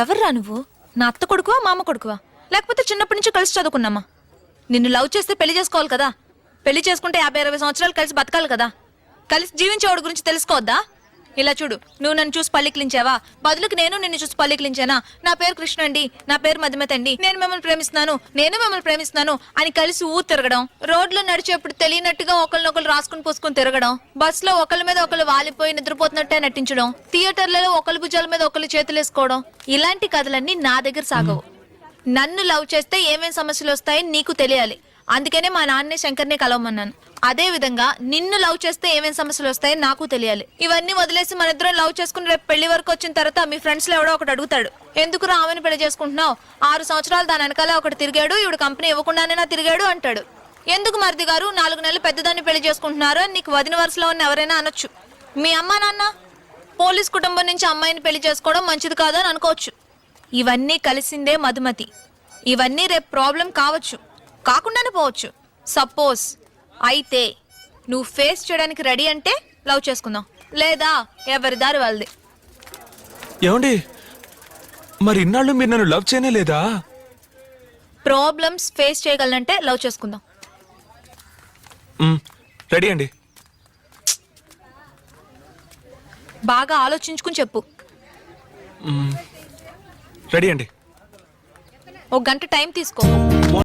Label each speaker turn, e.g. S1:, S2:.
S1: ఎవర్రా నువ్వు? నా అత్త కొడుకువా మామ కొడుకువా లేకపోతే చిన్నప్పటి నుంచి కలిసి చదువుకున్నామా? నిన్ను లవ్ చేస్తే పెళ్లి చేసుకోవాలి కదా. పెళ్లి చేసుకుంటే 50-60 సంవత్సరాలు కలిసి బతకాలి కదా. కలిసి జీవించేవాడి గురించి తెలుసుకోవద్దా? ఇలా చూడు, నువ్వు నన్ను చూసి పల్లికిలించావా, బదులుకి నేను నిన్ను చూసి పల్లికిలించానా? నా పేరు కృష్ణ అండి, నా పేరు మధుమతి అండి, నేను మిమ్మల్ని ప్రేమిస్తున్నాను అని కలిసి ఊరు తిరగడం, రోడ్లో నడిచేప్పుడు తెలియనట్టుగా ఒకరినొకరు రాసుకుని పూసుకుని తిరగడం, బస్ లో ఒకళ్ళ మీద ఒకళ్ళు వాలిపోయి నిద్రపోతున్నట్టే నటించడం, థియేటర్లలో ఒకళ్ళ భుజాల మీద ఒకళ్ళు చేతులు వేసుకోవడం, ఇలాంటి కథలన్నీ నా దగ్గర సాగవు. నన్ను లవ్ చేస్తే ఏమేం సమస్యలు వస్తాయని నీకు తెలియాలి. అందుకనే మా నాన్నే శంకర్నే కలవమన్నాను. అదే విధంగా నిన్ను లవ్ చేస్తే ఏమేం సమస్యలు వస్తాయని నాకు తెలియాలి. ఇవన్నీ వదిలేసి మన ఇద్దరం లవ్ చేసుకుని రేపు పెళ్లి వరకు వచ్చిన తర్వాత మీ ఫ్రెండ్స్ లో ఎవడో ఒకటి అడుగుతాడు, ఎందుకు ఆమెను పెళ్లి చేసుకుంటున్నావు, 6 సంవత్సరాలు దాని వెనకాల ఒకటి తిరిగాడు, ఇవిడు కంపెనీ ఇవ్వకుండానే నా తిరిగాడు అంటాడు. ఎందుకు మరిది గారు 4 నెలలు పెద్దదాన్ని పెళ్లి చేసుకుంటున్నారో నీకు వదిన వరుసలో ఉన్న ఎవరైనా అనొచ్చు. మీ అమ్మా నాన్న పోలీస్ కుటుంబం నుంచి అమ్మాయిని పెళ్లి చేసుకోవడం మంచిది కాదు అని అనుకోవచ్చు. ఇవన్నీ కలిసిందే మధుమతి. ఇవన్నీ రేపు ప్రాబ్లం కావచ్చు, కాకుండానే పోవచ్చు. సపోజ్ అయితే నువ్వు ఫేస్ చేయడానికి రెడీ అంటే లవ్ చేసుకుందాం, లేదా ఎవరి దారి వాళ్ళది.
S2: ఏమండి, మరి ఇన్నాళ్ళు మీరు నన్ను లవ్ చేయనే లేదా?
S1: ప్రాబ్లమ్స్ ఫేస్ చేయగలనంటే లవ్ చేసుకుందాం.
S2: రెడీ అండి.
S1: బాగా ఆలోచించుకుని చెప్పు.
S2: రెడీ అండి.
S1: 1 గంట టైం తీసుకో.